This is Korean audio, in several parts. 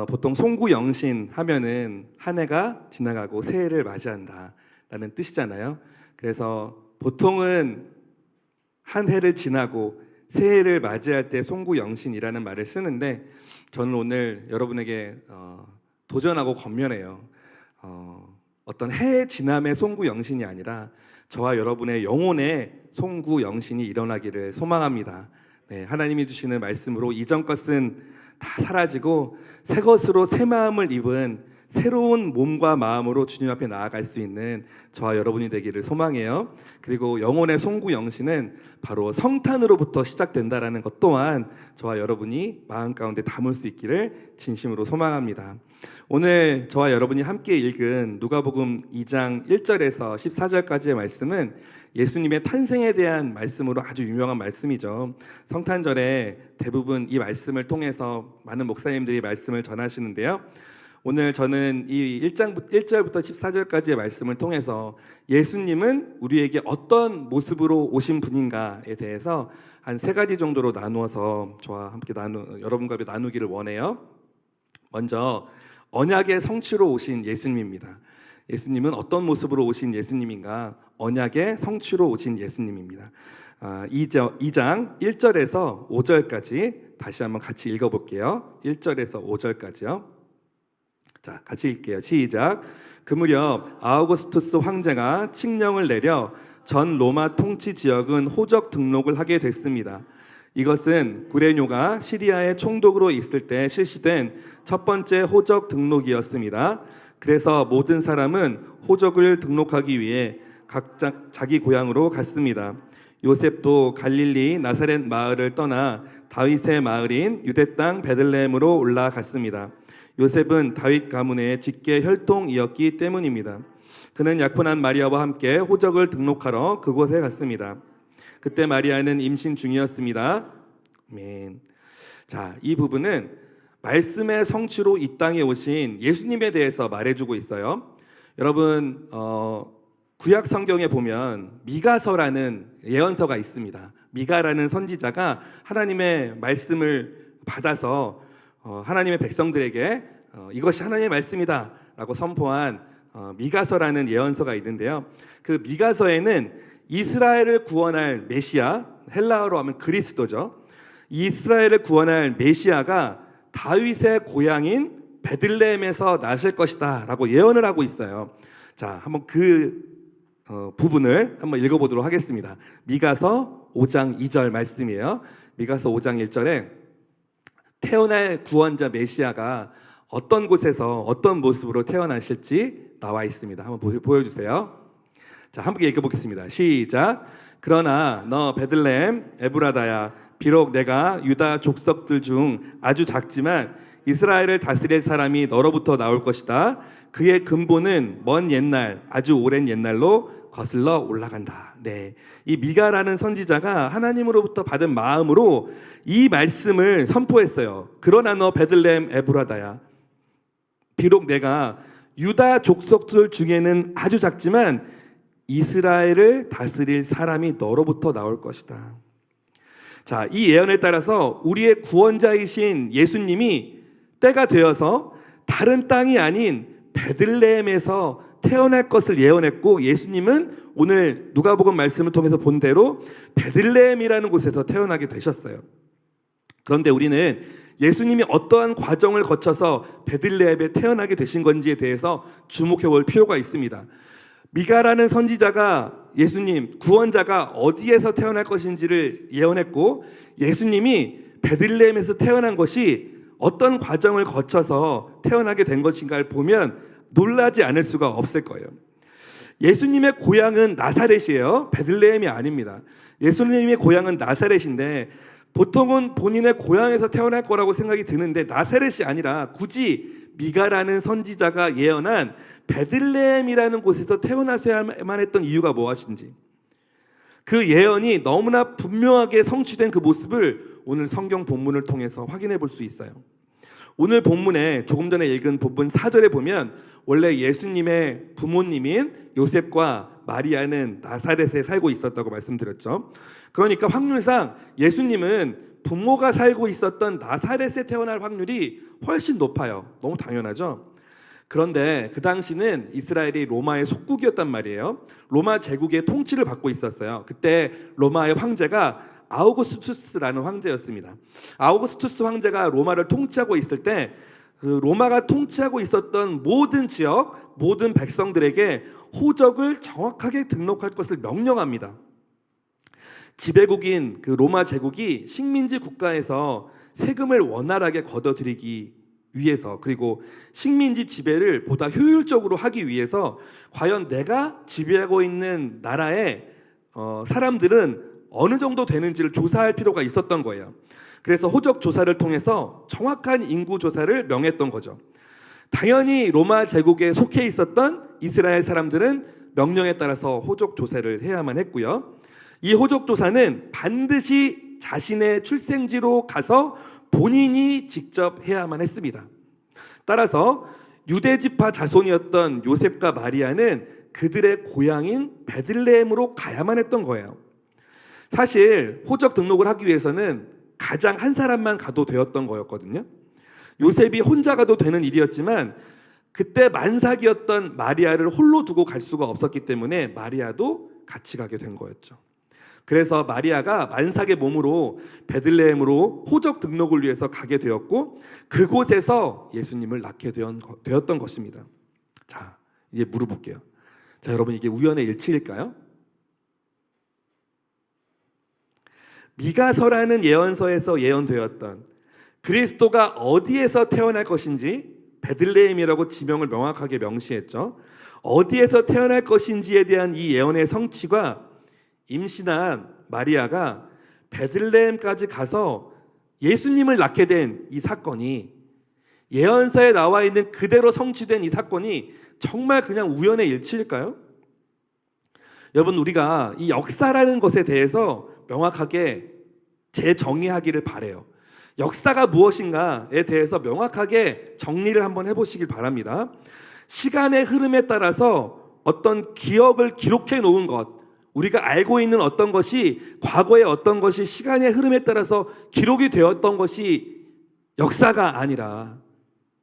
보통 송구영신 하면은 한 해가 지나가고 새해를 맞이한다라는 뜻이잖아요. 그래서 보통은 한 해를 지나고 새해를 맞이할 때 송구영신이라는 말을 쓰는데, 저는 오늘 여러분에게 도전하고 권면해요. 어떤 해의 지남의 송구영신이 아니라 저와 여러분의 영혼의 송구영신이 일어나기를 소망합니다. 네, 하나님이 주시는 말씀으로 이전 것은 다 사라지고 새 것으로 새 마음을 입은 새로운 몸과 마음으로 주님 앞에 나아갈 수 있는 저와 여러분이 되기를 소망해요. 그리고 영혼의 송구영신은 바로 성탄으로부터 시작된다라는 것 또한 저와 여러분이 마음 가운데 담을 수 있기를 진심으로 소망합니다. 오늘 저와 여러분이 함께 읽은 누가복음 2장 1절에서 14절까지의 말씀은 예수님의 탄생에 대한 말씀으로 아주 유명한 말씀이죠. 성탄절에 대부분 이 말씀을 통해서 많은 목사님들이 말씀을 전하시는데요. 오늘 저는 이 1절부터 14절까지의 말씀을 통해서 예수님은 우리에게 어떤 모습으로 오신 분인가에 대해서 한 세 가지 정도로 나누어서 저와 함께 여러분과 함께 나누기를 원해요. 먼저 언약의 성취로 오신 예수님입니다. 예수님은 어떤 모습으로 오신 예수님인가? 언약의 성취로 오신 예수님입니다. 2장 1절에서 5절까지 다시 한번 같이 읽어볼게요. 1절에서 5절까지요. 자, 같이 읽게요. 시작. 그 무렵 아우구스투스 황제가 칙령을 내려 전 로마 통치 지역은 호적 등록을 하게 됐습니다. 이것은 구레뇨가 시리아의 총독으로 있을 때 실시된 첫 번째 호적 등록이었습니다. 그래서 모든 사람은 호적을 등록하기 위해 각자 자기 고향으로 갔습니다. 요셉도 갈릴리 나사렛 마을을 떠나 다윗의 마을인 유대 땅 베들레헴으로 올라갔습니다. 요셉은 다윗 가문의 직계 혈통이었기 때문입니다. 그는 약혼한 마리아와 함께 호적을 등록하러 그곳에 갔습니다. 그때 마리아는 임신 중이었습니다. 아멘. 자, 이 부분은 말씀의 성취로 이 땅에 오신 예수님에 대해서 말해주고 있어요. 여러분, 구약 성경에 보면 미가서라는 예언서가 있습니다. 미가라는 선지자가 하나님의 말씀을 받아서 하나님의 백성들에게 이것이 하나님의 말씀이다 라고 선포한 미가서라는 예언서가 있는데요. 그 미가서에는 이스라엘을 구원할 메시아, 헬라어로 하면 그리스도죠. 이스라엘을 구원할 메시아가 다윗의 고향인 베들레헴에서 나실 것이다 라고 예언을 하고 있어요. 자, 한번 그 부분을 한번 읽어보도록 하겠습니다. 미가서 5장 2절 말씀이에요. 미가서 5장 1절에 태어날 구원자 메시아가 어떤 곳에서 어떤 모습으로 태어나실지 나와 있습니다. 한번 보여주세요. 자, 함께 읽어보겠습니다. 시작. 그러나 너 베들레헴 에브라다야, 비록 내가 유다 족속들 중 아주 작지만 이스라엘을 다스릴 사람이 너로부터 나올 것이다. 그의 근본은 먼 옛날, 아주 오랜 옛날로 거슬러 올라간다. 네, 이 미가라는 선지자가 하나님으로부터 받은 마음으로 이 말씀을 선포했어요. 그러나 너 베들레헴 에브라다야, 비록 내가 유다 족속들 중에는 아주 작지만 이스라엘을 다스릴 사람이 너로부터 나올 것이다. 자, 이 예언에 따라서 우리의 구원자이신 예수님이 때가 되어서 다른 땅이 아닌 베들레헴에서 태어날 것을 예언했고, 예수님은 오늘 누가복음 말씀을 통해서 본 대로 베들레헴이라는 곳에서 태어나게 되셨어요. 그런데 우리는 예수님이 어떠한 과정을 거쳐서 베들레헴에 태어나게 되신 건지에 대해서 주목해 볼 필요가 있습니다. 미가라는 선지자가 예수님, 구원자가 어디에서 태어날 것인지를 예언했고, 예수님이 베들레헴에서 태어난 것이 어떤 과정을 거쳐서 태어나게 된 것인가를 보면 놀라지 않을 수가 없을 거예요. 예수님의 고향은 나사렛이에요. 베들레헴이 아닙니다. 예수님의 고향은 나사렛인데 보통은 본인의 고향에서 태어날 거라고 생각이 드는데 나사렛이 아니라 굳이 미가라는 선지자가 예언한 베들레헴이라는 곳에서 태어나셔야만 했던 이유가 무엇인지, 그 예언이 너무나 분명하게 성취된 그 모습을 오늘 성경 본문을 통해서 확인해 볼 수 있어요. 오늘 본문에 조금 전에 읽은 본문 4절에 보면 원래 예수님의 부모님인 요셉과 마리아는 나사렛에 살고 있었다고 말씀드렸죠. 그러니까 확률상 예수님은 부모가 살고 있었던 나사렛에 태어날 확률이 훨씬 높아요. 너무 당연하죠. 그런데 그 당시는 이스라엘이 로마의 속국이었단 말이에요. 로마 제국의 통치를 받고 있었어요. 그때 로마의 황제가 아우구스투스라는 황제였습니다. 아우구스투스 황제가 로마를 통치하고 있을 때 그 로마가 통치하고 있었던 모든 지역, 모든 백성들에게 호적을 정확하게 등록할 것을 명령합니다. 지배국인 그 로마 제국이 식민지 국가에서 세금을 원활하게 걷어들이기 위해서, 그리고 식민지 지배를 보다 효율적으로 하기 위해서 과연 내가 지배하고 있는 나라의 사람들은 어느 정도 되는지를 조사할 필요가 있었던 거예요. 그래서 호적 조사를 통해서 정확한 인구 조사를 명했던 거죠. 당연히 로마 제국에 속해 있었던 이스라엘 사람들은 명령에 따라서 호적 조사를 해야만 했고요. 이 호적 조사는 반드시 자신의 출생지로 가서 본인이 직접 해야만 했습니다. 따라서 유대 지파 자손이었던 요셉과 마리아는 그들의 고향인 베들레헴으로 가야만 했던 거예요. 사실 호적 등록을 하기 위해서는 가장 한 사람만 가도 되었던 거였거든요. 요셉이 혼자 가도 되는 일이었지만 그때 만삭이었던 마리아를 홀로 두고 갈 수가 없었기 때문에 마리아도 같이 가게 된 거였죠. 그래서 마리아가 만삭의 몸으로 베들레헴으로 호적 등록을 위해서 가게 되었고 그곳에서 예수님을 낳게 되었던 것입니다. 자, 이제 물어볼게요. 자, 여러분, 이게 우연의 일치일까요? 미가서라는 예언서에서 예언되었던 그리스도가 어디에서 태어날 것인지 베들레헴이라고 지명을 명확하게 명시했죠. 어디에서 태어날 것인지에 대한 이 예언의 성취가 임신한 마리아가 베들레헴까지 가서 예수님을 낳게 된 이 사건이, 예언서에 나와 있는 그대로 성취된 이 사건이 정말 그냥 우연의 일치일까요? 여러분, 우리가 이 역사라는 것에 대해서 명확하게 재정의하기를 바라요. 역사가 무엇인가에 대해서 명확하게 정리를 한번 해보시길 바랍니다. 시간의 흐름에 따라서 어떤 기억을 기록해 놓은 것, 우리가 알고 있는 어떤 것이, 과거의 어떤 것이 시간의 흐름에 따라서 기록이 되었던 것이 역사가 아니라,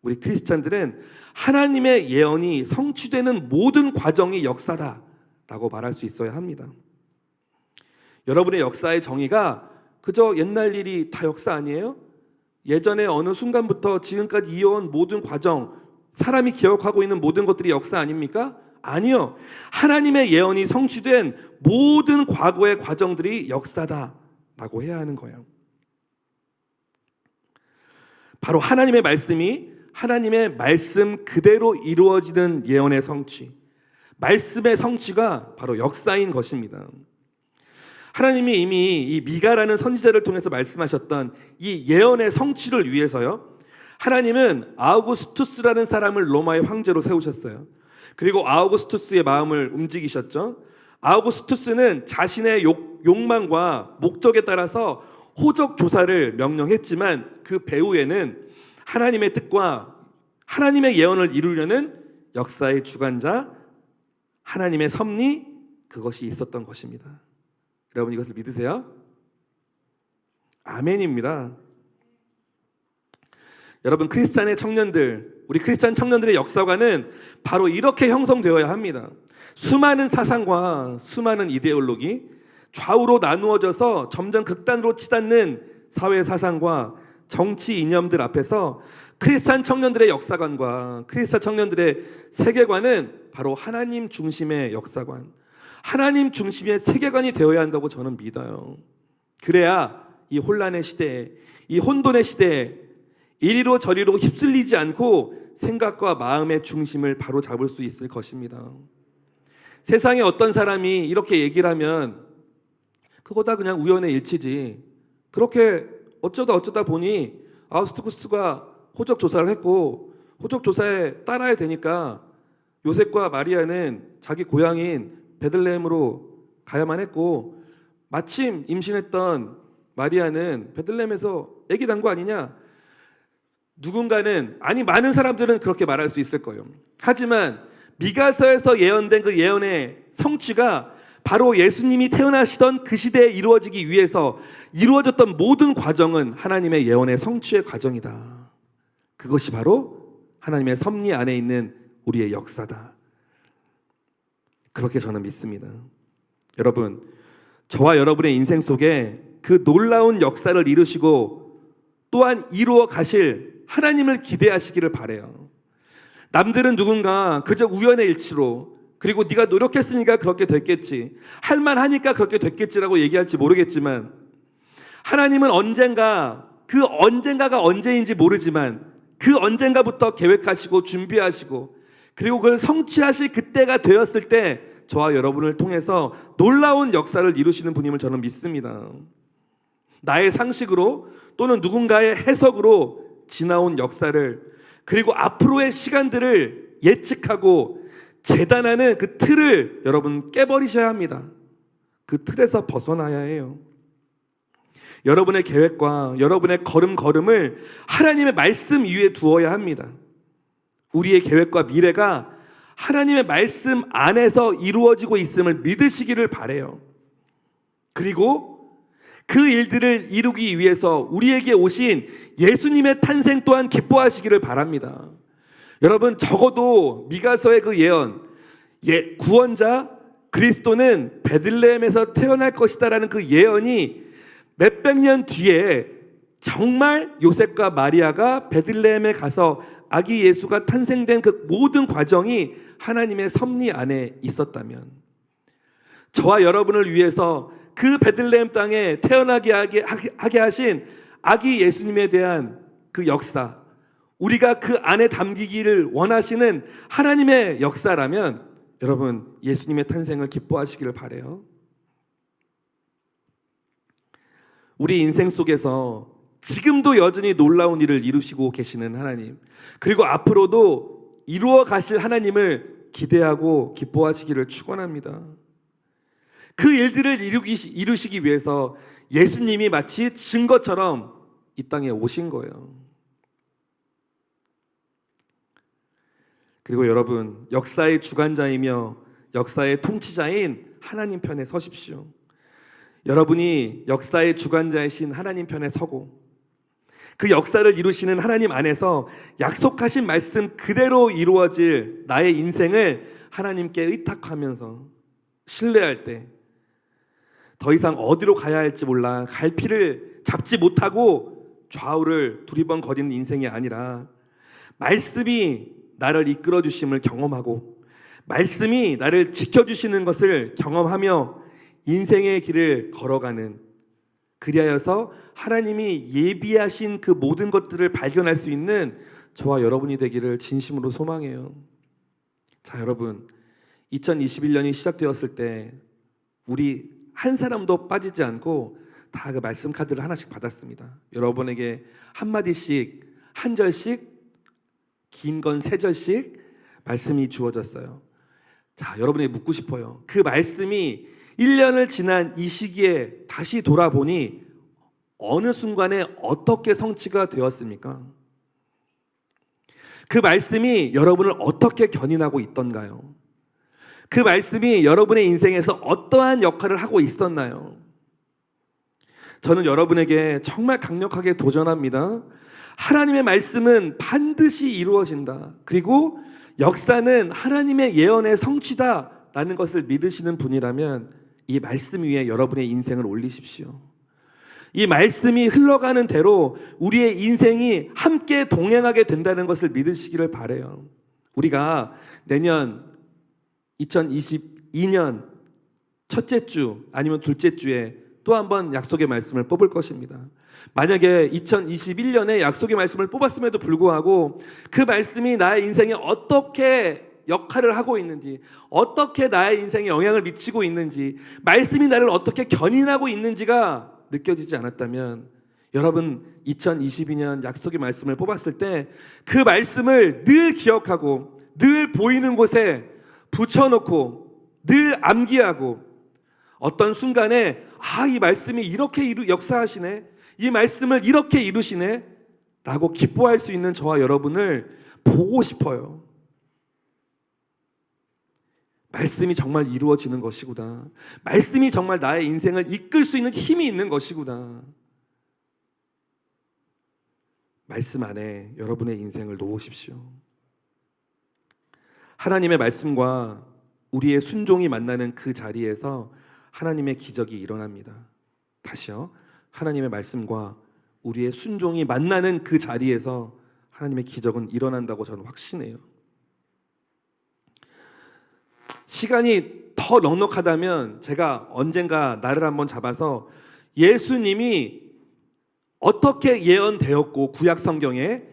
우리 크리스찬들은 하나님의 예언이 성취되는 모든 과정이 역사다라고 말할 수 있어야 합니다. 여러분의 역사의 정의가 그저 옛날 일이 다 역사 아니에요? 예전에 어느 순간부터 지금까지 이어온 모든 과정, 사람이 기억하고 있는 모든 것들이 역사 아닙니까? 아니요. 하나님의 예언이 성취된 모든 과거의 과정들이 역사다라고 해야 하는 거예요. 바로 하나님의 말씀이 하나님의 말씀 그대로 이루어지는 예언의 성취, 말씀의 성취가 바로 역사인 것입니다. 하나님이 이미 이 미가라는 선지자를 통해서 말씀하셨던 이 예언의 성취를 위해서요, 하나님은 아우구스투스라는 사람을 로마의 황제로 세우셨어요. 그리고 아우구스투스의 마음을 움직이셨죠. 아우구스투스는 자신의 욕망과 목적에 따라서 호적 조사를 명령했지만 그 배후에는 하나님의 뜻과 하나님의 예언을 이루려는 역사의 주관자, 하나님의 섭리, 그것이 있었던 것입니다. 여러분, 이것을 믿으세요? 아멘입니다. 여러분, 크리스찬의 청년들, 우리 크리스찬 청년들의 역사관은 바로 이렇게 형성되어야 합니다. 수많은 사상과 수많은 이데올로기, 좌우로 나누어져서 점점 극단으로 치닫는 사회 사상과 정치 이념들 앞에서 크리스찬 청년들의 역사관과 크리스찬 청년들의 세계관은 바로 하나님 중심의 역사관, 하나님 중심의 세계관이 되어야 한다고 저는 믿어요. 그래야 이 혼란의 시대에, 이 혼돈의 시대에 이리로 저리로 휩쓸리지 않고 생각과 마음의 중심을 바로 잡을 수 있을 것입니다. 세상에 어떤 사람이 이렇게 얘기를 하면 그거 다 그냥 우연의 일치지, 그렇게 어쩌다 보니 아우구스투스가 호적 조사를 했고 호적 조사에 따라야 되니까 요셉과 마리아는 자기 고향인 베들레헴으로 가야만 했고 마침 임신했던 마리아는 베들레헴에서 아기 낳은 거 아니냐, 누군가는, 아니 많은 사람들은 그렇게 말할 수 있을 거예요. 하지만 미가서에서 예언된 그 예언의 성취가 바로 예수님이 태어나시던 그 시대에 이루어지기 위해서 이루어졌던 모든 과정은 하나님의 예언의 성취의 과정이다. 그것이 바로 하나님의 섭리 안에 있는 우리의 역사다. 그렇게 저는 믿습니다. 여러분, 저와 여러분의 인생 속에 그 놀라운 역사를 이루시고 또한 이루어 가실 하나님을 기대하시기를 바라요. 남들은 누군가 그저 우연의 일치로, 그리고 네가 노력했으니까 그렇게 됐겠지, 할만하니까 그렇게 됐겠지라고 얘기할지 모르겠지만, 하나님은 언젠가, 그 언젠가가 언제인지 모르지만 그 언젠가부터 계획하시고 준비하시고, 그리고 그걸 성취하실 그때가 되었을 때 저와 여러분을 통해서 놀라운 역사를 이루시는 분임을 저는 믿습니다. 나의 상식으로 또는 누군가의 해석으로 지나온 역사를, 그리고 앞으로의 시간들을 예측하고 재단하는 그 틀을 여러분 깨버리셔야 합니다. 그 틀에서 벗어나야 해요. 여러분의 계획과 여러분의 걸음걸음을 하나님의 말씀 위에 두어야 합니다. 우리의 계획과 미래가 하나님의 말씀 안에서 이루어지고 있음을 믿으시기를 바라요. 그리고 그 일들을 이루기 위해서 우리에게 오신 예수님의 탄생 또한 기뻐하시기를 바랍니다. 여러분, 적어도 미가서의 그 예언, 구원자 그리스도는 베들레헴에서 태어날 것이다라는 그 예언이 몇백 년 뒤에 정말 요셉과 마리아가 베들레헴에 가서 아기 예수가 탄생된 그 모든 과정이 하나님의 섭리 안에 있었다면, 저와 여러분을 위해서 그 베들레헴 땅에 태어나게 하게 하신 아기 예수님에 대한 그 역사, 우리가 그 안에 담기기를 원하시는 하나님의 역사라면 여러분, 예수님의 탄생을 기뻐하시기를 바라요. 우리 인생 속에서 지금도 여전히 놀라운 일을 이루시고 계시는 하나님, 그리고 앞으로도 이루어 가실 하나님을 기대하고 기뻐하시기를 축원합니다. 그 일들을 이루시기 위해서 예수님이 마치 증거처럼 이 땅에 오신 거예요. 그리고 여러분, 역사의 주관자이며 역사의 통치자인 하나님 편에 서십시오. 여러분이 역사의 주관자이신 하나님 편에 서고 그 역사를 이루시는 하나님 안에서 약속하신 말씀 그대로 이루어질 나의 인생을 하나님께 의탁하면서 신뢰할 때 더 이상 어디로 가야 할지 몰라 갈피를 잡지 못하고 좌우를 두리번거리는 인생이 아니라, 말씀이 나를 이끌어 주심을 경험하고 말씀이 나를 지켜주시는 것을 경험하며 인생의 길을 걸어가는, 그리하여서 하나님이 예비하신 그 모든 것들을 발견할 수 있는 저와 여러분이 되기를 진심으로 소망해요. 자, 여러분, 2021년이 시작되었을 때 우리 한 사람도 빠지지 않고 다 그 말씀 카드를 하나씩 받았습니다. 여러분에게 한마디씩, 한 절씩, 긴 건 세 절씩 말씀이 주어졌어요. 자, 여러분에게 묻고 싶어요. 그 말씀이 1년을 지난 이 시기에 다시 돌아보니 어느 순간에 어떻게 성취가 되었습니까? 그 말씀이 여러분을 어떻게 견인하고 있던가요? 그 말씀이 여러분의 인생에서 어떠한 역할을 하고 있었나요? 저는 여러분에게 정말 강력하게 도전합니다. 하나님의 말씀은 반드시 이루어진다. 그리고 역사는 하나님의 예언의 성취다라는 것을 믿으시는 분이라면 이 말씀 위에 여러분의 인생을 올리십시오. 이 말씀이 흘러가는 대로 우리의 인생이 함께 동행하게 된다는 것을 믿으시기를 바라요. 우리가 내년 2022년 첫째 주 아니면 둘째 주에 또 한 번 약속의 말씀을 뽑을 것입니다. 만약에 2021년에 약속의 말씀을 뽑았음에도 불구하고 그 말씀이 나의 인생에 어떻게 역할을 하고 있는지, 어떻게 나의 인생에 영향을 미치고 있는지, 말씀이 나를 어떻게 견인하고 있는지가 느껴지지 않았다면, 여러분 2022년 약속의 말씀을 뽑았을 때 그 말씀을 늘 기억하고 늘 보이는 곳에 붙여놓고 늘 암기하고, 어떤 순간에 이 말씀이 이렇게 역사하시네, 이 말씀을 이렇게 이루시네 라고 기뻐할 수 있는 저와 여러분을 보고 싶어요. 말씀이 정말 이루어지는 것이구나. 말씀이 정말 나의 인생을 이끌 수 있는 힘이 있는 것이구나. 말씀 안에 여러분의 인생을 놓으십시오. 하나님의 말씀과 우리의 순종이 만나는 그 자리에서 하나님의 기적이 일어납니다. 다시요. 하나님의 말씀과 우리의 순종이 만나는 그 자리에서 하나님의 기적은 일어난다고 저는 확신해요. 시간이 더 넉넉하다면 제가 언젠가 날을 한번 잡아서 예수님이 어떻게 예언되었고 구약 성경에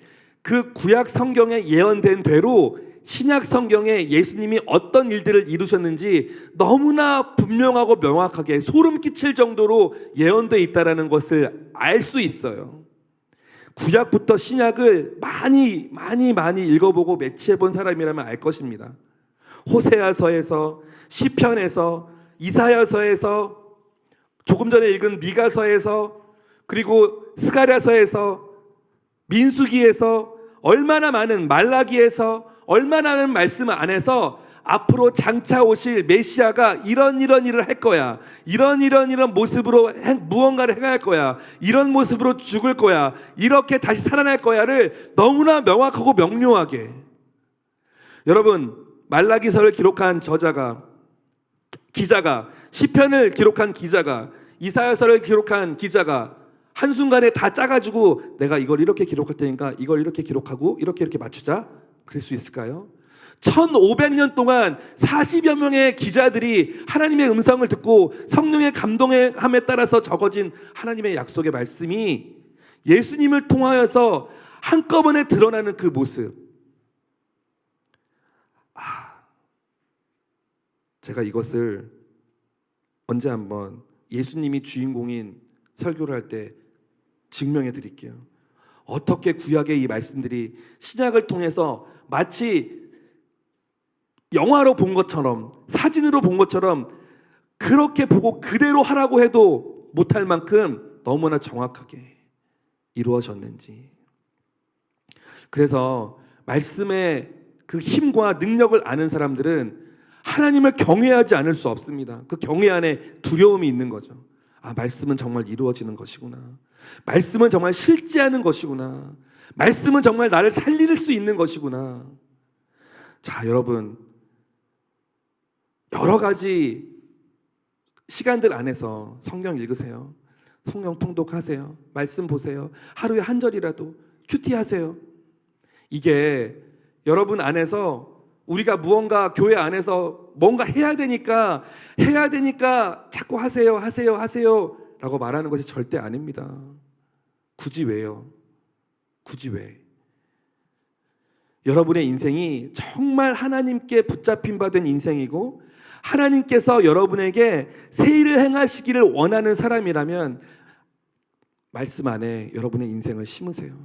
그 구약 성경에 예언된 대로 신약 성경에 예수님이 어떤 일들을 이루셨는지 너무나 분명하고 명확하게 소름 끼칠 정도로 예언되어 있다는 것을 알 수 있어요. 구약부터 신약을 많이 읽어보고 매치해본 사람이라면 알 것입니다. 호세아서에서, 시편에서, 이사야서에서, 조금 전에 읽은 미가서에서, 그리고 스가랴서에서, 민수기에서, 얼마나 많은 말라기에서, 얼마나 많은 말씀 안에서 앞으로 장차 오실 메시아가 이런 일을 할 거야. 이런 모습으로 무언가를 행할 거야. 이런 모습으로 죽을 거야. 이렇게 다시 살아날 거야를 너무나 명확하고 명료하게. 여러분, 말라기서를 기록한 기자가, 시편을 기록한 기자가, 이사야서를 기록한 기자가 한순간에 다 짜가지고 내가 이걸 이렇게 기록할 테니까 이걸 이렇게 기록하고 이렇게 맞추자. 그럴 수 있을까요? 1500년 동안 40여 명의 기자들이 하나님의 음성을 듣고 성령의 감동함에 따라서 적어진 하나님의 약속의 말씀이 예수님을 통하여서 한꺼번에 드러나는 그 모습. 제가 이것을 언제 한번 예수님이 주인공인 설교를 할 때 증명해 드릴게요. 어떻게 구약의 이 말씀들이 신약을 통해서 마치 영화로 본 것처럼, 사진으로 본 것처럼 그렇게 보고 그대로 하라고 해도 못할 만큼 너무나 정확하게 이루어졌는지. 그래서 말씀의 그 힘과 능력을 아는 사람들은 하나님을 경외하지 않을 수 없습니다. 그 경외 안에 두려움이 있는 거죠. 말씀은 정말 이루어지는 것이구나. 말씀은 정말 실제하는 것이구나. 말씀은 정말 나를 살릴 수 있는 것이구나. 자, 여러분, 여러 가지 시간들 안에서 성경 읽으세요. 성경 통독하세요. 말씀 보세요. 하루에 한 절이라도 큐티하세요. 이게 여러분 안에서 우리가 무언가 교회 안에서 뭔가 해야 되니까 자꾸 하세요 라고 말하는 것이 절대 아닙니다. 굳이 왜요? 굳이 왜? 여러분의 인생이 정말 하나님께 붙잡힌 바 된 인생이고 하나님께서 여러분에게 새 일을 행하시기를 원하는 사람이라면 말씀 안에 여러분의 인생을 심으세요.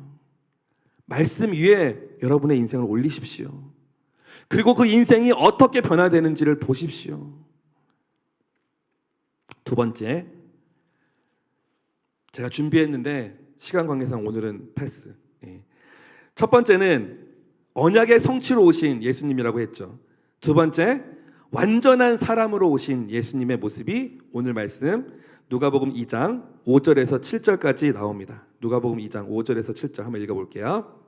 말씀 위에 여러분의 인생을 올리십시오. 그리고 그 인생이 어떻게 변화되는지를 보십시오. 두 번째, 제가 준비했는데 시간 관계상 오늘은 패스. 첫 번째는 언약의 성취로 오신 예수님이라고 했죠. 두 번째, 완전한 사람으로 오신 예수님의 모습이 오늘 말씀 누가복음 2장 5절에서 7절까지 나옵니다. 누가복음 2장 5절에서 7절 한번 읽어볼게요.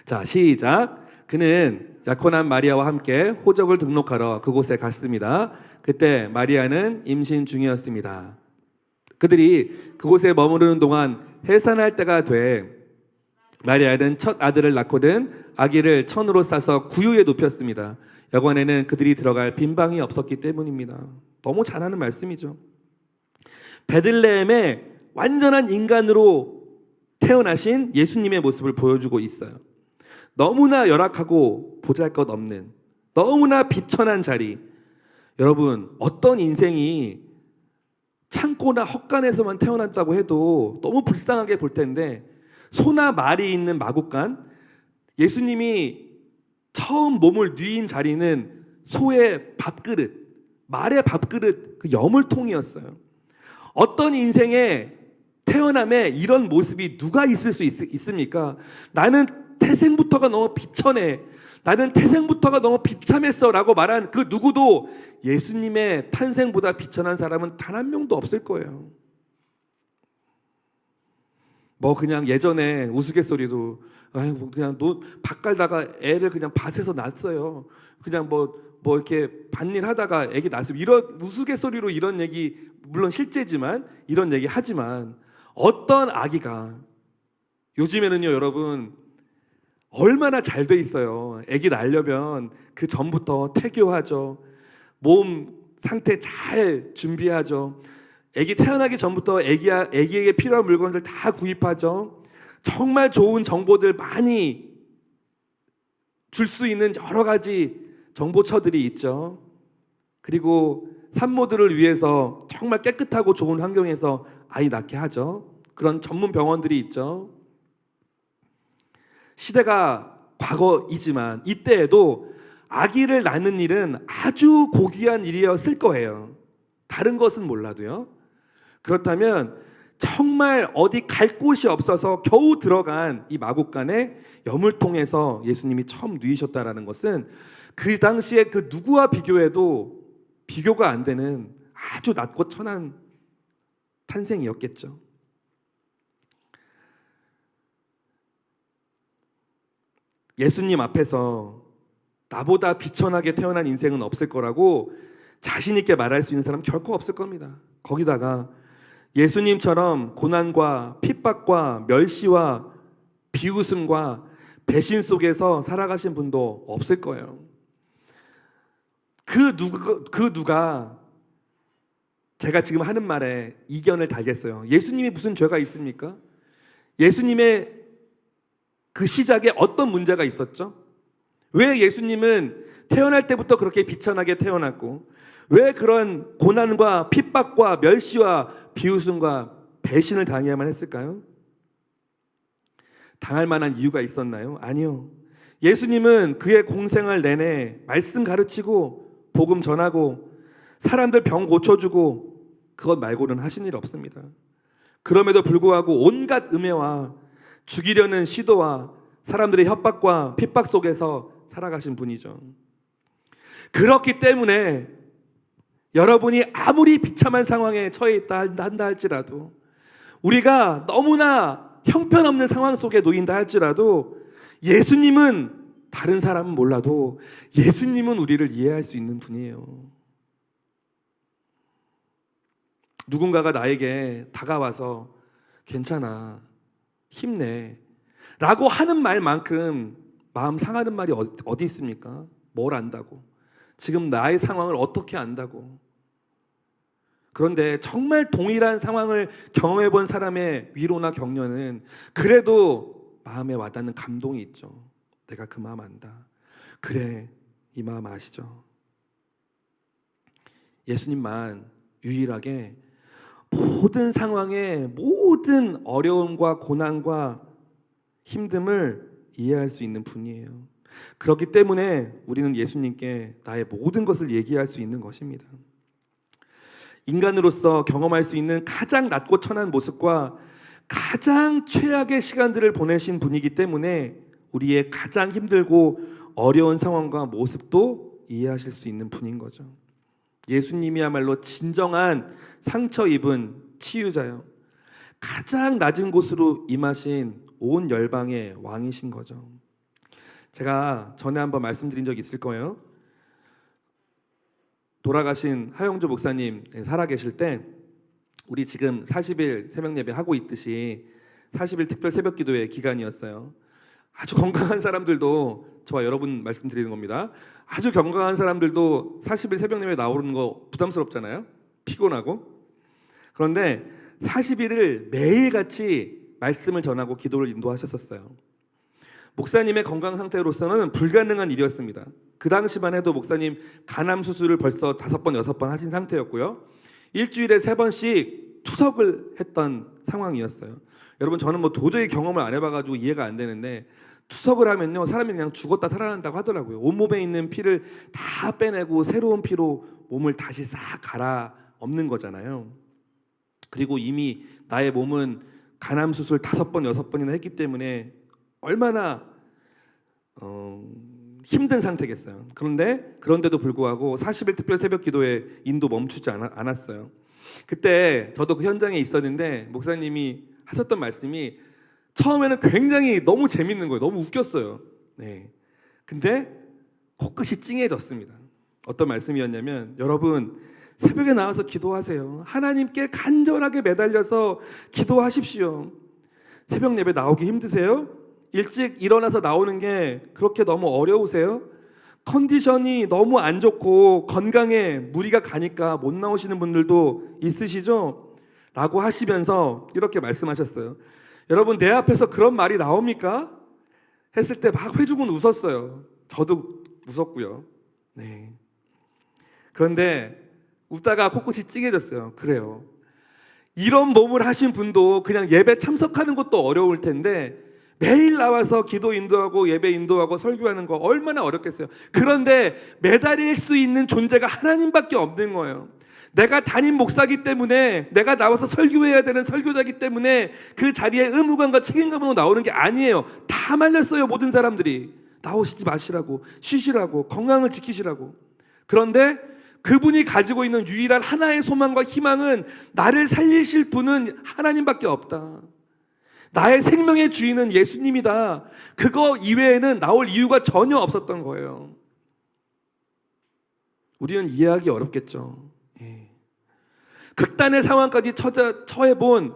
자, 시작. 그는 약혼한 마리아와 함께 호적을 등록하러 그곳에 갔습니다. 그때 마리아는 임신 중이었습니다. 그들이 그곳에 머무르는 동안 해산할 때가 돼 마리아는 첫 아들을 낳거든 아기를 천으로 싸서 구유에 눕혔습니다. 여관에는 그들이 들어갈 빈방이 없었기 때문입니다. 너무 잘하는 말씀이죠. 베들레헴에 완전한 인간으로 태어나신 예수님의 모습을 보여주고 있어요. 너무나 열악하고 보잘것없는 너무나 비천한 자리. 여러분, 어떤 인생이 창고나 헛간에서만 태어났다고 해도 너무 불쌍하게 볼 텐데 소나 말이 있는 마국간, 예수님이 처음 몸을 뉘인 자리는 소의 밥그릇, 말의 밥그릇, 그 여물통이었어요. 어떤 인생에 태어남에 이런 모습이 누가 있을 수 있습니까? 나는 태생부터가 너무 비천해. 나는 태생부터가 너무 비참했어 라고 말한 그 누구도 예수님의 탄생보다 비천한 사람은 단 한 명도 없을 거예요. 뭐 그냥 예전에 우스갯소리도 아이고 그냥 밭 갈다가 애를 그냥 밭에서 낳았어요. 그냥 뭐 이렇게 밭일 하다가 애기 낳았어요. 이런 우스갯소리로 이런 얘기, 물론 실제지만 이런 얘기 하지만, 어떤 아기가 요즘에는요 여러분 얼마나 잘 돼 있어요. 애기 낳으려면 그 전부터 태교하죠. 몸 상태 잘 준비하죠. 애기 태어나기 전부터 애기에게 필요한 물건들 다 구입하죠. 정말 좋은 정보들 많이 줄 수 있는 여러 가지 정보처들이 있죠. 그리고 산모들을 위해서 정말 깨끗하고 좋은 환경에서 아이 낳게 하죠. 그런 전문 병원들이 있죠. 시대가 과거이지만 이때에도 아기를 낳는 일은 아주 고귀한 일이었을 거예요. 다른 것은 몰라도요. 그렇다면 정말 어디 갈 곳이 없어서 겨우 들어간 이 마국간에 여물통에서 예수님이 처음 누이셨다라는 것은 그 당시에 그 누구와 비교해도 비교가 안 되는 아주 낮고 천한 탄생이었겠죠. 예수님 앞에서 나보다 비천하게 태어난 인생은 없을 거라고 자신 있게 말할 수 있는 사람 결코 없을 겁니다. 거기다가 예수님처럼 고난과 핍박과 멸시와 비웃음과 배신 속에서 살아가신 분도 없을 거예요. 그 누가 제가 지금 하는 말에 이견을 달겠어요. 예수님이 무슨 죄가 있습니까? 예수님의 그 시작에 어떤 문제가 있었죠? 왜 예수님은 태어날 때부터 그렇게 비천하게 태어났고, 왜 그런 고난과 핍박과 멸시와 비웃음과 배신을 당해야만 했을까요? 당할 만한 이유가 있었나요? 아니요. 예수님은 그의 공생활 내내 말씀 가르치고 복음 전하고 사람들 병 고쳐주고 그것 말고는 하신 일 없습니다. 그럼에도 불구하고 온갖 음해와 죽이려는 시도와 사람들의 협박과 핍박 속에서 살아가신 분이죠. 그렇기 때문에 여러분이 아무리 비참한 상황에 처해 있다 한다 할지라도, 우리가 너무나 형편없는 상황 속에 놓인다 할지라도, 예수님은, 다른 사람은 몰라도 예수님은 우리를 이해할 수 있는 분이에요. 누군가가 나에게 다가와서 괜찮아, 힘내 라고 하는 말만큼 마음 상하는 말이 어디 있습니까? 뭘 안다고, 지금 나의 상황을 어떻게 안다고. 그런데 정말 동일한 상황을 경험해 본 사람의 위로나 격려는 그래도 마음에 와닿는 감동이 있죠. 내가 그 마음 안다. 그래, 이 마음 아시죠? 예수님만 유일하게 모든 상황에 모든 어려움과 고난과 힘듦을 이해할 수 있는 분이에요. 그렇기 때문에 우리는 예수님께 나의 모든 것을 얘기할 수 있는 것입니다. 인간으로서 경험할 수 있는 가장 낮고 천한 모습과 가장 최악의 시간들을 보내신 분이기 때문에 우리의 가장 힘들고 어려운 상황과 모습도 이해하실 수 있는 분인 거죠. 예수님이야말로 진정한 상처 입은 치유자요, 가장 낮은 곳으로 임하신 온 열방의 왕이신 거죠. 제가 전에 한번 말씀드린 적이 있을 거예요. 돌아가신 하영조 목사님 살아계실 때 우리 지금 40일 새벽 예배 하고 있듯이 40일 특별 새벽 기도의 기간이었어요. 아주 건강한 사람들도, 저와 여러분 말씀드리는 겁니다, 아주 건강한 사람들도 40일 새벽 예배 나오는 거 부담스럽잖아요. 피곤하고. 그런데 40일을 매일같이 말씀을 전하고 기도를 인도하셨었어요. 목사님의 건강 상태로서는 불가능한 일이었습니다. 그 당시만 해도 목사님 간암 수술을 벌써 5번, 6번 하신 상태였고요. 일주일에 3번씩 투석을 했던 상황이었어요. 여러분, 저는 뭐 도저히 경험을 안 해봐가지고 이해가 안 되는데, 투석을 하면요 사람이 그냥 죽었다 살아난다고 하더라고요. 온몸에 있는 피를 다 빼내고 새로운 피로 몸을 다시 싹 갈아 엎는 거잖아요. 그리고 이미 나의 몸은 간암 수술 5번, 6번이나 했기 때문에 얼마나 힘든 상태겠어요. 그런데도 불구하고 40일 특별 새벽 기도에 인도 멈추지 않았어요. 그때 저도 그 현장에 있었는데 목사님이 하셨던 말씀이 처음에는 굉장히 너무 재밌는 거예요. 너무 웃겼어요. 네. 근데 코끝이 찡해졌습니다. 어떤 말씀이었냐면, 여러분 새벽에 나와서 기도하세요. 하나님께 간절하게 매달려서 기도하십시오. 새벽 예배 나오기 힘드세요? 일찍 일어나서 나오는 게 그렇게 너무 어려우세요? 컨디션이 너무 안 좋고 건강에 무리가 가니까 못 나오시는 분들도 있으시죠? 라고 하시면서 이렇게 말씀하셨어요. 여러분, 내 앞에서 그런 말이 나옵니까? 했을 때 막 회중은 웃었어요. 저도 웃었고요. 네. 그런데 웃다가 코끝이 찡해졌어요. 그래요. 이런 몸을 하신 분도 그냥 예배 참석하는 것도 어려울 텐데 매일 나와서 기도 인도하고 예배 인도하고 설교하는 거 얼마나 어렵겠어요. 그런데 매달릴 수 있는 존재가 하나님밖에 없는 거예요. 내가 담임 목사기 때문에, 내가 나와서 설교해야 되는 설교자기 때문에 그 자리에 의무감과 책임감으로 나오는 게 아니에요. 다 말렸어요. 모든 사람들이 나오시지 마시라고, 쉬시라고, 건강을 지키시라고. 그런데 그분이 가지고 있는 유일한 하나의 소망과 희망은 나를 살리실 분은 하나님밖에 없다. 나의 생명의 주인은 예수님이다. 그거 이외에는 나올 이유가 전혀 없었던 거예요. 우리는 이해하기 어렵겠죠. 극단의 상황까지 처해본,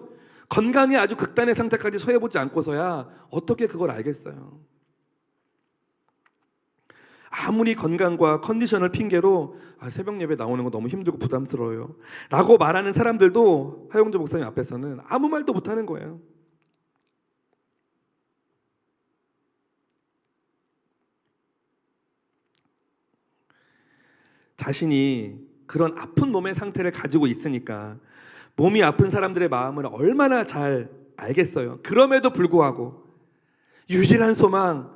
건강에 아주 극단의 상태까지 처해보지 않고서야 어떻게 그걸 알겠어요. 아무리 건강과 컨디션을 핑계로 새벽 예배 나오는 거 너무 힘들고 부담스러워요 라고 말하는 사람들도 하용조 목사님 앞에서는 아무 말도 못하는 거예요. 자신이 그런 아픈 몸의 상태를 가지고 있으니까 몸이 아픈 사람들의 마음을 얼마나 잘 알겠어요. 그럼에도 불구하고 유일한 소망,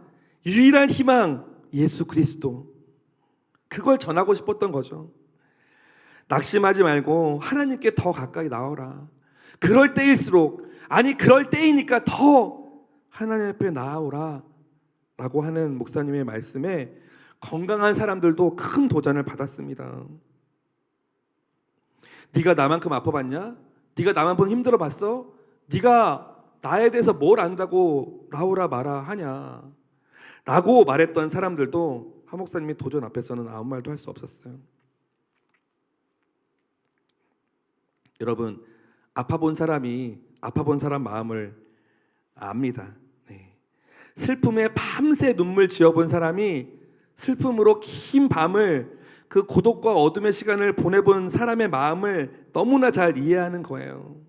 유일한 희망, 예수 그리스도, 그걸 전하고 싶었던 거죠. 낙심하지 말고 하나님께 더 가까이 나오라. 그럴 때일수록, 그럴 때이니까 더 하나님 앞에 나아오라 라고 하는 목사님의 말씀에 건강한 사람들도 큰 도전을 받았습니다. 네가 나만큼 아파봤냐? 네가 나만큼 힘들어봤어? 네가 나에 대해서 뭘 안다고 나오라 마라 하냐? 라고 말했던 사람들도 하 목사님이 도전 앞에서는 아무 말도 할 수 없었어요. 여러분, 아파본 사람이 아파본 사람 마음을 압니다. 네. 슬픔에 밤새 눈물 지어본 사람이 슬픔으로 긴 밤을, 그 고독과 어둠의 시간을 보내본 사람의 마음을 너무나 잘 이해하는 거예요.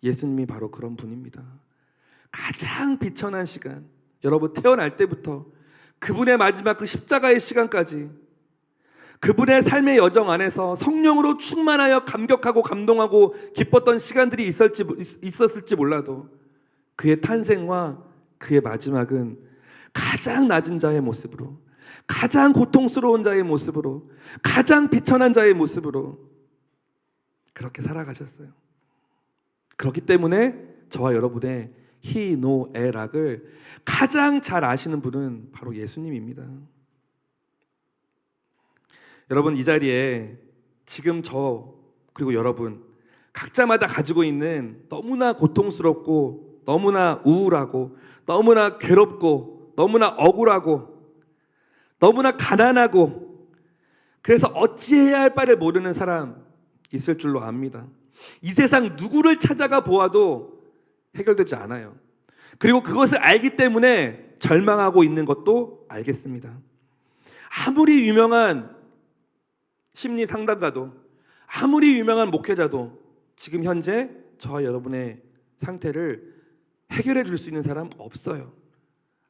예수님이 바로 그런 분입니다. 가장 비천한 시간, 여러분 태어날 때부터 그분의 마지막 그 십자가의 시간까지, 그분의 삶의 여정 안에서 성령으로 충만하여 감격하고 감동하고 기뻤던 시간들이 있었을지 몰라도 그의 탄생과 그의 마지막은 가장 낮은 자의 모습으로, 가장 고통스러운 자의 모습으로, 가장 비천한 자의 모습으로 그렇게 살아가셨어요. 그렇기 때문에 저와 여러분의 희노애락을 가장 잘 아시는 분은 바로 예수님입니다. 여러분, 이 자리에 지금 저 그리고 여러분 각자마다 가지고 있는 너무나 고통스럽고 너무나 우울하고 너무나 괴롭고 너무나 억울하고 너무나 가난하고 그래서 어찌해야 할 바를 모르는 사람 있을 줄로 압니다. 이 세상 누구를 찾아가 보아도 해결되지 않아요. 그리고 그것을 알기 때문에 절망하고 있는 것도 알겠습니다. 아무리 유명한 심리 상담가도, 아무리 유명한 목회자도 지금 현재 저와 여러분의 상태를 해결해 줄 수 있는 사람 없어요.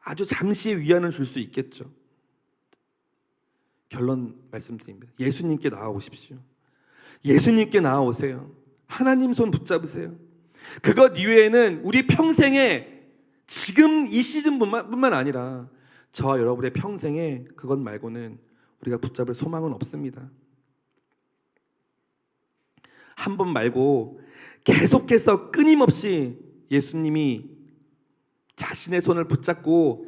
아주 잠시의 위안을 줄 수 있겠죠. 결론 말씀드립니다. 예수님께 나아오십시오. 예수님께 나아오세요. 하나님 손 붙잡으세요. 그것 이외에는 우리 평생에, 지금 이 시즌뿐만 아니라 저와 여러분의 평생에 그것 말고는 우리가 붙잡을 소망은 없습니다. 한 번 말고 계속해서 끊임없이 예수님이 자신의 손을 붙잡고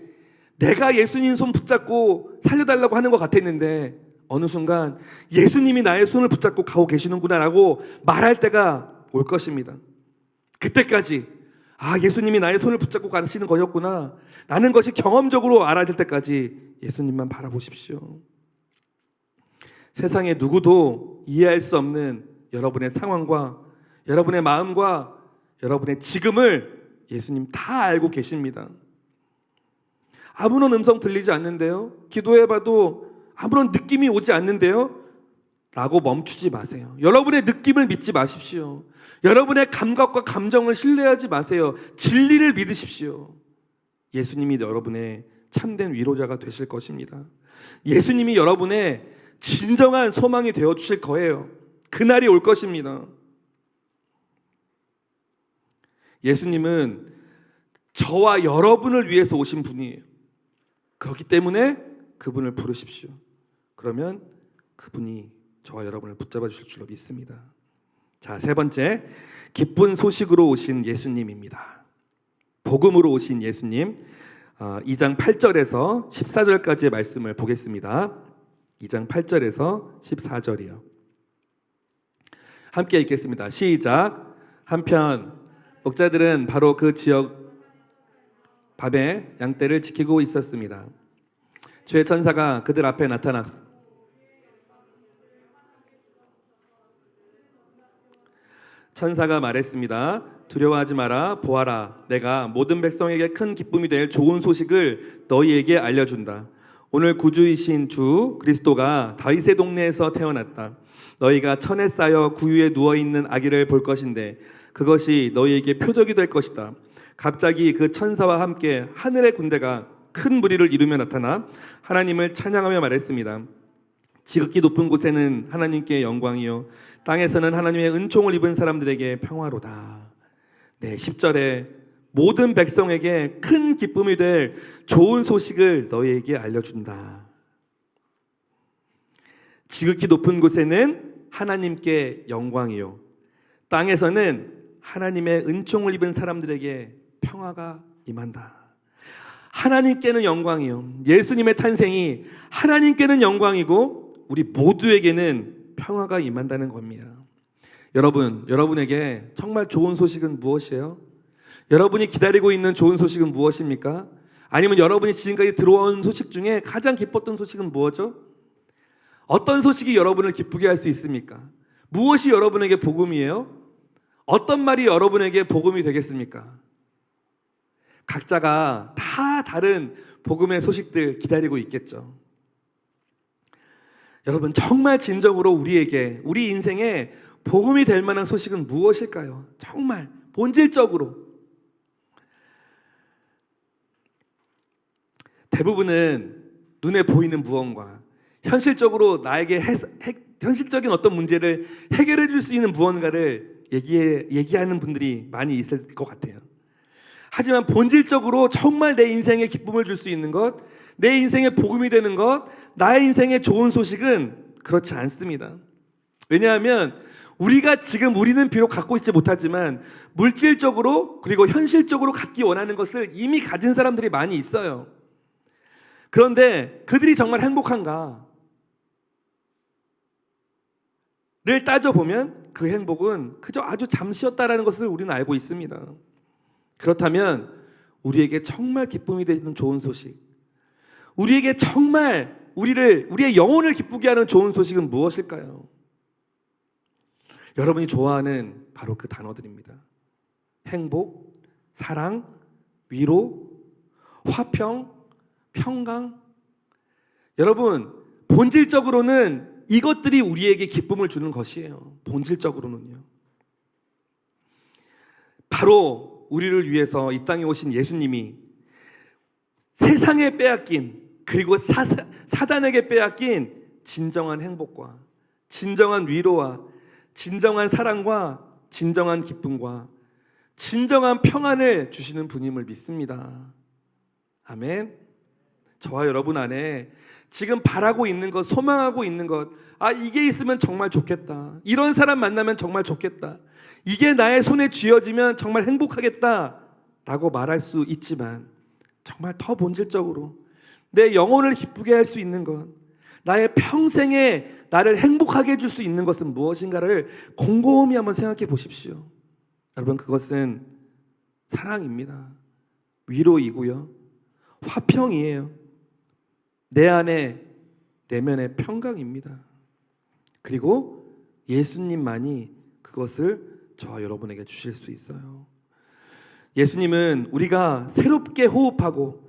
내가 예수님 손 붙잡고 살려달라고 하는 것 같았는데 어느 순간 예수님이 나의 손을 붙잡고 가고 계시는구나라고 말할 때가 올 것입니다. 그때까지 예수님이 나의 손을 붙잡고 가시는 거였구나 라는 것이 경험적으로 알아질 때까지 예수님만 바라보십시오. 세상에 누구도 이해할 수 없는 여러분의 상황과 여러분의 마음과 여러분의 지금을 예수님 다 알고 계십니다. 아무런 음성 들리지 않는데요? 기도해봐도 아무런 느낌이 오지 않는데요? 라고 멈추지 마세요. 여러분의 느낌을 믿지 마십시오. 여러분의 감각과 감정을 신뢰하지 마세요. 진리를 믿으십시오. 예수님이 여러분의 참된 위로자가 되실 것입니다. 예수님이 여러분의 진정한 소망이 되어주실 거예요. 그날이 올 것입니다. 예수님은 저와 여러분을 위해서 오신 분이에요. 그렇기 때문에 그분을 부르십시오. 그러면 그분이 저와 여러분을 붙잡아 주실 줄로 믿습니다. 자, 세 번째, 기쁜 소식으로 오신 예수님입니다. 복음으로 오신 예수님, 2장 8절에서 14절까지의 말씀을 보겠습니다. 2장 8절에서 14절이요. 함께 읽겠습니다. 시작. 한편 목자들은 바로 그 지역 밤에 양떼를 지키고 있었습니다. 주의 천사가 그들 앞에 나타나 천사가 말했습니다. 두려워하지 마라. 보아라, 내가 모든 백성에게 큰 기쁨이 될 좋은 소식을 너희에게 알려준다. 오늘 구주이신 주 그리스도가 다윗의 동네에서 태어났다. 너희가 천에 쌓여 구유에 누워있는 아기를 볼 것인데 그것이 너희에게 표적이 될 것이다. 갑자기 그 천사와 함께 하늘의 군대가 큰 무리를 이루며 나타나 하나님을 찬양하며 말했습니다. 지극히 높은 곳에는 하나님께 영광이요 땅에서는 하나님의 은총을 입은 사람들에게 평화로다. 네, 10절에 모든 백성에게 큰 기쁨이 될 좋은 소식을 너희에게 알려준다. 지극히 높은 곳에는 하나님께 영광이요 땅에서는 하나님의 은총을 입은 사람들에게 평화가 임한다. 하나님께는 영광이요, 예수님의 탄생이 하나님께는 영광이고 우리 모두에게는 평화가 임한다는 겁니다. 여러분에게 정말 좋은 소식은 무엇이에요? 여러분이 기다리고 있는 좋은 소식은 무엇입니까? 아니면 여러분이 지금까지 들어온 소식 중에 가장 기뻤던 소식은 무엇이죠? 어떤 소식이 여러분을 기쁘게 할 수 있습니까? 무엇이 여러분에게 복음이에요? 어떤 말이 여러분에게 복음이 되겠습니까? 각자가 다 다른 복음의 소식들 기다리고 있겠죠. 여러분, 정말 진정으로 우리 인생에 복음이 될 만한 소식은 무엇일까요? 정말 본질적으로. 대부분은 눈에 보이는 무언가, 현실적으로 나에게 현실적인 어떤 문제를 해결해 줄 수 있는 무언가를 얘기하는 분들이 많이 있을 것 같아요. 하지만 본질적으로 정말 내 인생에 기쁨을 줄 수 있는 것, 내 인생에 복음이 되는 것, 나의 인생에 좋은 소식은 그렇지 않습니다. 왜냐하면 우리는 비록 갖고 있지 못하지만 물질적으로 그리고 현실적으로 갖기 원하는 것을 이미 가진 사람들이 많이 있어요. 그런데 그들이 정말 행복한가? 를 따져보면 그 행복은 그저 아주 잠시였다라는 것을 우리는 알고 있습니다. 그렇다면 우리에게 정말 기쁨이 되는 좋은 소식, 우리에게 정말 우리의 영혼을 기쁘게 하는 좋은 소식은 무엇일까요? 여러분이 좋아하는 바로 그 단어들입니다. 행복, 사랑, 위로, 화평, 평강. 여러분, 본질적으로는 이것들이 우리에게 기쁨을 주는 것이에요. 본질적으로는요. 바로 우리를 위해서 이 땅에 오신 예수님이 세상에 빼앗긴, 그리고 사단에게 빼앗긴 진정한 행복과 진정한 위로와 진정한 사랑과 진정한 기쁨과 진정한 평안을 주시는 분임을 믿습니다. 아멘. 저와 여러분 안에 지금 바라고 있는 것, 소망하고 있는 것, 이게 있으면 정말 좋겠다, 이런 사람 만나면 정말 좋겠다, 이게 나의 손에 쥐어지면 정말 행복하겠다 라고 말할 수 있지만 정말 더 본질적으로 내 영혼을 기쁘게 할 수 있는 것, 나의 평생에 나를 행복하게 해줄 수 있는 것은 무엇인가를 곰곰이 한번 생각해 보십시오. 여러분, 그것은 사랑입니다. 위로이고요, 화평이에요. 내 안에 내면의 평강입니다. 그리고 예수님만이 그것을 저와 여러분에게 주실 수 있어요. 예수님은 우리가 새롭게 호흡하고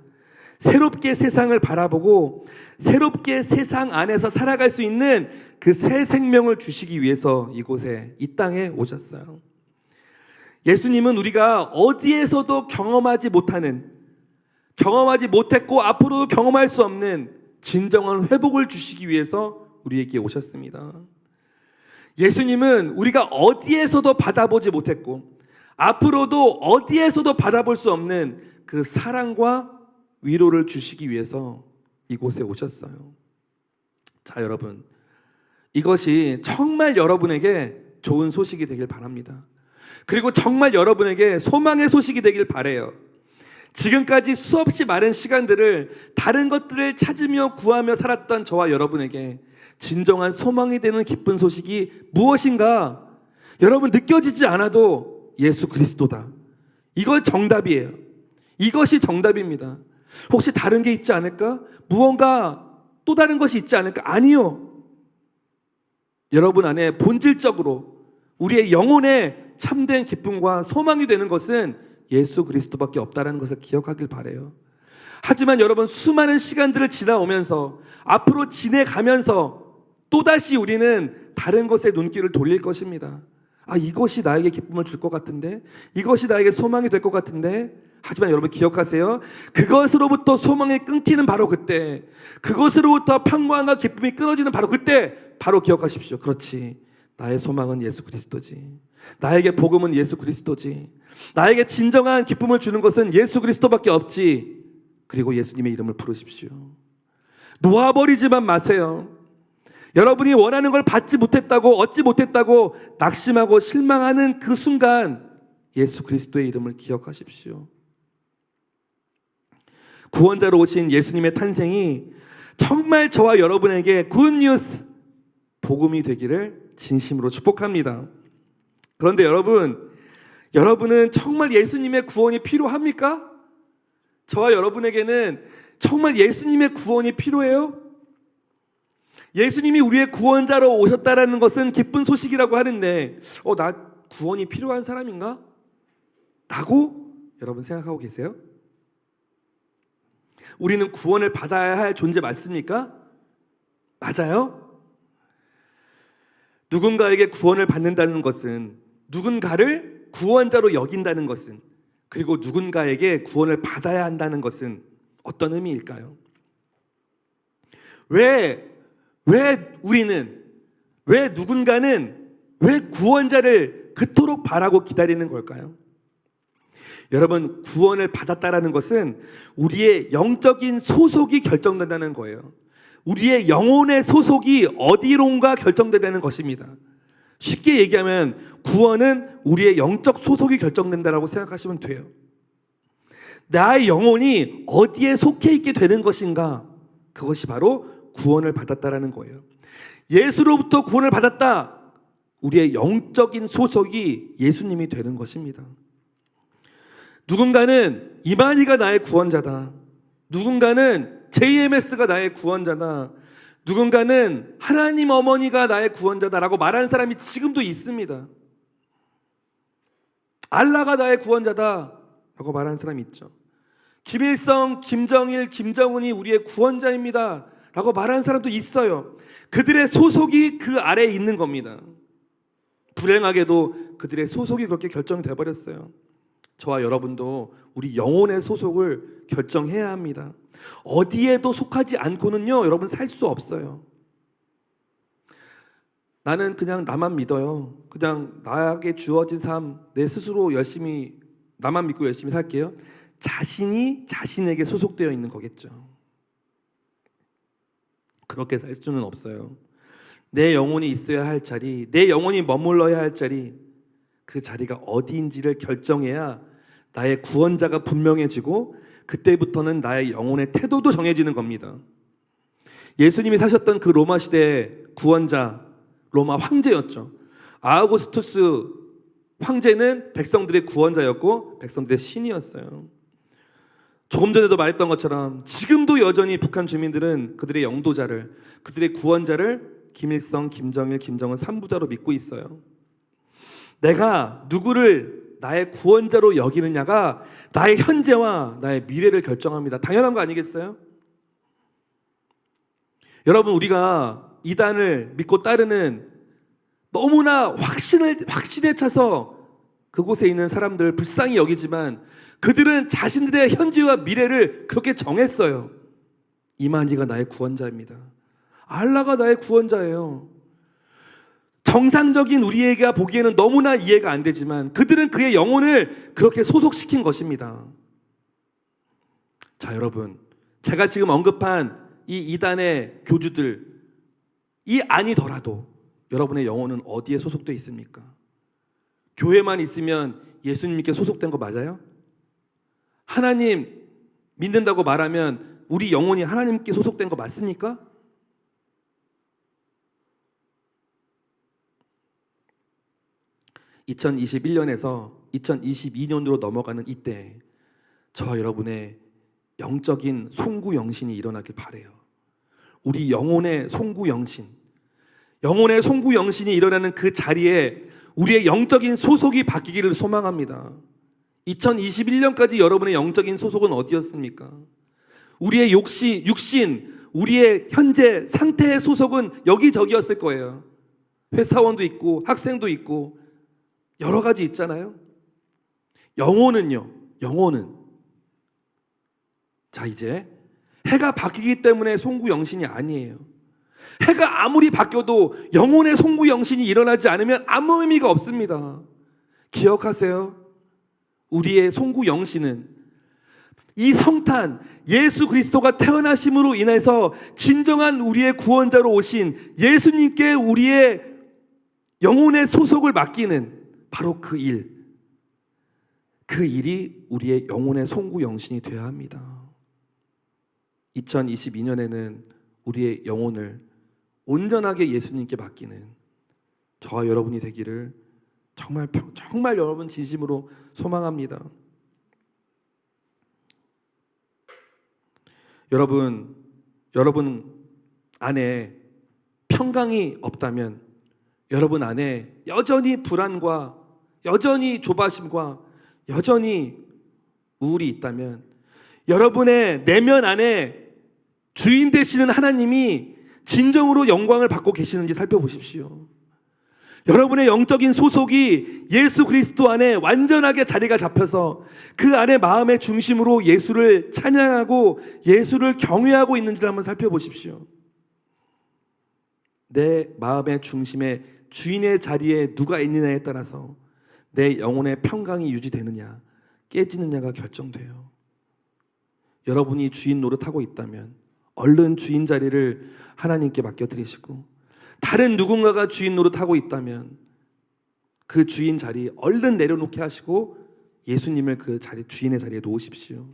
새롭게 세상을 바라보고 새롭게 세상 안에서 살아갈 수 있는 그 새 생명을 주시기 위해서 이곳에, 이 땅에 오셨어요. 예수님은 우리가 어디에서도 경험하지 못했고 앞으로도 경험할 수 없는 진정한 회복을 주시기 위해서 우리에게 오셨습니다. 예수님은 우리가 어디에서도 받아보지 못했고 앞으로도 어디에서도 받아볼 수 없는 그 사랑과 위로를 주시기 위해서 이곳에 오셨어요. 자, 여러분, 이것이 정말 여러분에게 좋은 소식이 되길 바랍니다. 그리고 정말 여러분에게 소망의 소식이 되길 바라요. 지금까지 수없이 많은 시간들을 다른 것들을 찾으며 구하며 살았던 저와 여러분에게 진정한 소망이 되는 기쁜 소식이 무엇인가? 여러분, 느껴지지 않아도 예수 그리스도다. 이거 정답이에요. 이것이 정답입니다. 혹시 다른 게 있지 않을까? 무언가 또 다른 것이 있지 않을까? 아니요. 여러분 안에 본질적으로 우리의 영혼에 참된 기쁨과 소망이 되는 것은 예수 그리스도밖에 없다는 것을 기억하길 바라요. 하지만 여러분, 수많은 시간들을 지나오면서 앞으로 지내가면서 또다시 우리는 다른 것에 눈길을 돌릴 것입니다. 아, 이것이 나에게 기쁨을 줄 것 같은데, 이것이 나에게 소망이 될 것 같은데. 하지만 여러분 기억하세요. 그것으로부터 소망이 끊기는 바로 그때, 그것으로부터 평강과 기쁨이 끊어지는 바로 그때, 바로 기억하십시오. 그렇지, 나의 소망은 예수 그리스도지. 나에게 복음은 예수 그리스도지. 나에게 진정한 기쁨을 주는 것은 예수 그리스도밖에 없지. 그리고 예수님의 이름을 부르십시오. 놓아버리지만 마세요. 여러분이 원하는 걸 받지 못했다고, 얻지 못했다고 낙심하고 실망하는 그 순간 예수 그리스도의 이름을 기억하십시오. 구원자로 오신 예수님의 탄생이 정말 저와 여러분에게 굿뉴스, 복음이 되기를 진심으로 축복합니다. 그런데 여러분은 정말 예수님의 구원이 필요합니까? 저와 여러분에게는 정말 예수님의 구원이 필요해요? 예수님이 우리의 구원자로 오셨다라는 것은 기쁜 소식이라고 하는데, 나 구원이 필요한 사람인가? 라고 여러분 생각하고 계세요? 우리는 구원을 받아야 할 존재 맞습니까? 맞아요? 누군가에게 구원을 받는다는 것은, 누군가를 구원자로 여긴다는 것은, 그리고 누군가에게 구원을 받아야 한다는 것은 어떤 의미일까요? 왜 누군가는 왜 구원자를 그토록 바라고 기다리는 걸까요? 여러분, 구원을 받았다라는 것은 우리의 영적인 소속이 결정된다는 거예요. 우리의 영혼의 소속이 어디론가 결정된다는 것입니다. 쉽게 얘기하면 구원은 우리의 영적 소속이 결정된다라고 생각하시면 돼요. 나의 영혼이 어디에 속해 있게 되는 것인가? 그것이 바로 구원을 받았다라는 거예요. 예수로부터 구원을 받았다. 우리의 영적인 소속이 예수님이 되는 것입니다. 누군가는 이만희가 나의 구원자다. 누군가는 JMS가 나의 구원자다. 누군가는 하나님 어머니가 나의 구원자다라고 말하는 사람이 지금도 있습니다. 알라가 나의 구원자다라고 말하는 사람이 있죠. 김일성, 김정일, 김정은이 우리의 구원자입니다 라고 말하는 사람도 있어요. 그들의 소속이 그 아래에 있는 겁니다. 불행하게도 그들의 소속이 그렇게 결정돼 버렸어요. 저와 여러분도 우리 영혼의 소속을 결정해야 합니다. 어디에도 속하지 않고는요, 여러분 살 수 없어요. 나는 그냥 나만 믿어요. 그냥 나에게 주어진 삶, 내 스스로 열심히 나만 믿고 열심히 살게요. 자신이 자신에게 소속되어 있는 거겠죠. 그렇게 살 수는 없어요. 내 영혼이 있어야 할 자리, 내 영혼이 머물러야 할 자리, 그 자리가 어디인지를 결정해야 나의 구원자가 분명해지고 그때부터는 나의 영혼의 태도도 정해지는 겁니다. 예수님이 사셨던 그 로마 시대의 구원자, 로마 황제였죠. 아우구스투스 황제는 백성들의 구원자였고 백성들의 신이었어요. 조금 전에도 말했던 것처럼 지금도 여전히 북한 주민들은 그들의 영도자를, 그들의 구원자를 김일성, 김정일, 김정은 3부자로 믿고 있어요. 내가 누구를 나의 구원자로 여기느냐가 나의 현재와 나의 미래를 결정합니다. 당연한 거 아니겠어요? 여러분, 우리가 이단을 믿고 따르는 너무나 확신에 차서 그곳에 있는 사람들 불쌍히 여기지만 그들은 자신들의 현재와 미래를 그렇게 정했어요. 이만희가 나의 구원자입니다. 알라가 나의 구원자예요. 정상적인 우리에게 보기에는 너무나 이해가 안 되지만 그들은 그의 영혼을 그렇게 소속시킨 것입니다. 자, 여러분, 제가 지금 언급한 이 이단의 교주들이 아니더라도 여러분의 영혼은 어디에 소속되어 있습니까? 교회만 있으면 예수님께 소속된 거 맞아요? 하나님 믿는다고 말하면 우리 영혼이 하나님께 소속된 거 맞습니까? (2021년에서) 2022년으로 넘어가는 이때 저와 여러분의 영적인 송구영신이 일어나길 바라요. 우리 영혼의 송구영신, 영혼의 송구영신이 일어나는 그 자리에 우리의 영적인 소속이 바뀌기를 소망합니다. 2021년까지 여러분의 영적인 소속은 어디였습니까? 우리의 육신, 우리의 현재 상태의 소속은 여기저기였을 거예요. 회사원도 있고 학생도 있고 여러 가지 있잖아요. 영혼은요, 영혼은 자, 이제 해가 바뀌기 때문에 송구영신이 아니에요. 해가 아무리 바뀌어도 영혼의 송구영신이 일어나지 않으면 아무 의미가 없습니다. 기억하세요. 우리의 송구영신은 이 성탄, 예수 그리스도가 태어나심으로 인해서 진정한 우리의 구원자로 오신 예수님께 우리의 영혼의 소속을 맡기는 바로 그 일이 우리의 영혼의 송구영신이 되어야 합니다. 2022년에는 우리의 영혼을 온전하게 예수님께 맡기는 저와 여러분이 되기를 정말 여러분 진심으로 소망합니다. 여러분 안에 평강이 없다면, 여러분 안에 여전히 불안과 여전히 조바심과 여전히 우울이 있다면, 여러분의 내면 안에 주인 되시는 하나님이 진정으로 영광을 받고 계시는지 살펴보십시오. 여러분의 영적인 소속이 예수 그리스도 안에 완전하게 자리가 잡혀서 그 안에 마음의 중심으로 예수를 찬양하고 예수를 경외하고 있는지를 한번 살펴보십시오. 내 마음의 중심에 주인의 자리에 누가 있느냐에 따라서 내 영혼의 평강이 유지되느냐 깨지느냐가 결정돼요. 여러분이 주인 노릇하고 있다면 얼른 주인 자리를 하나님께 맡겨드리시고, 다른 누군가가 주인 노릇하고 있다면 그 주인 자리 얼른 내려놓게 하시고 예수님을 그 자리, 주인의 자리에 놓으십시오.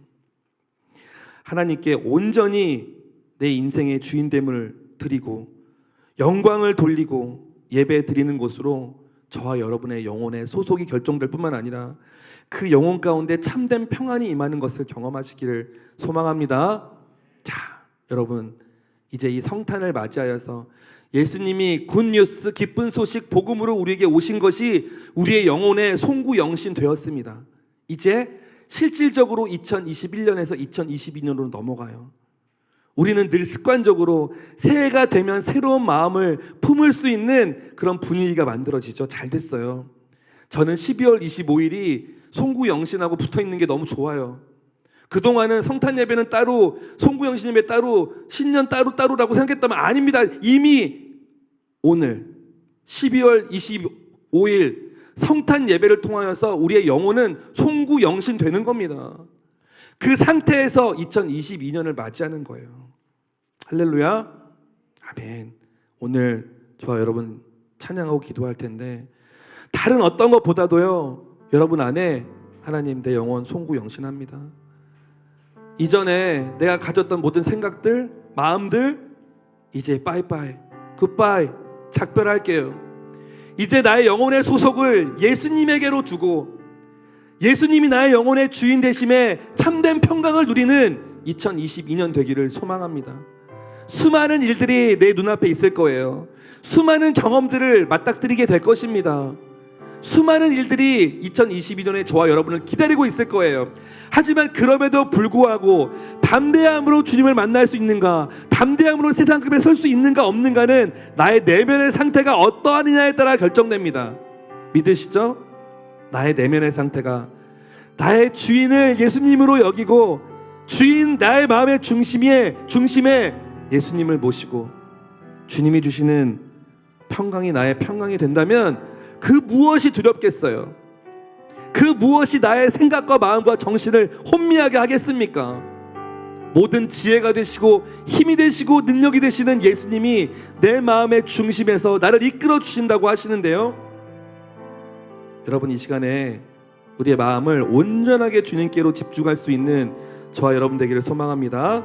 하나님께 온전히 내 인생의 주인됨을 드리고 영광을 돌리고 예배 드리는 곳으로 저와 여러분의 영혼의 소속이 결정될 뿐만 아니라 그 영혼 가운데 참된 평안이 임하는 것을 경험하시기를 소망합니다. 자, 여러분, 이제 이 성탄을 맞이하여서 예수님이 굿뉴스, 기쁜 소식, 복음으로 우리에게 오신 것이 우리의 영혼의 송구영신 되었습니다. 이제 실질적으로 2021년에서 2022년으로 넘어가요. 우리는 늘 습관적으로 새해가 되면 새로운 마음을 품을 수 있는 그런 분위기가 만들어지죠. 잘 됐어요. 저는 12월 25일이 송구영신하고 붙어있는 게 너무 좋아요. 그동안은 성탄 예배는 따로, 송구영신 예배 따로, 신년 따로라고 생각했다면 아닙니다. 이미 오늘 12월 25일 성탄 예배를 통하여서 우리의 영혼은 송구영신 되는 겁니다. 그 상태에서 2022년을 맞이하는 거예요. 할렐루야, 아멘. 오늘 저와 여러분 찬양하고 기도할 텐데 다른 어떤 것보다도요, 여러분 안에 하나님 내 영혼 송구영신합니다. 이전에 내가 가졌던 모든 생각들, 마음들 이제 빠이빠이, 굿바이, 작별할게요. 이제 나의 영혼의 소속을 예수님에게로 두고 예수님이 나의 영혼의 주인 되심에 참된 평강을 누리는 2022년 되기를 소망합니다. 수많은 일들이 내 눈앞에 있을 거예요. 수많은 경험들을 맞닥뜨리게 될 것입니다. 수많은 일들이 2022년에 저와 여러분을 기다리고 있을 거예요. 하지만 그럼에도 불구하고 담대함으로 주님을 만날 수 있는가, 담대함으로 세상급에 설 수 있는가 없는가는 나의 내면의 상태가 어떠하느냐에 따라 결정됩니다. 믿으시죠? 나의 내면의 상태가 나의 주인을 예수님으로 여기고 주인 나의 마음의 중심에 예수님을 모시고 주님이 주시는 평강이 나의 평강이 된다면 그 무엇이 두렵겠어요? 그 무엇이 나의 생각과 마음과 정신을 혼미하게 하겠습니까? 모든 지혜가 되시고 힘이 되시고 능력이 되시는 예수님이 내 마음의 중심에서 나를 이끌어 주신다고 하시는데요, 여러분 이 시간에 우리의 마음을 온전하게 주님께로 집중할 수 있는 저와 여러분 되기를 소망합니다.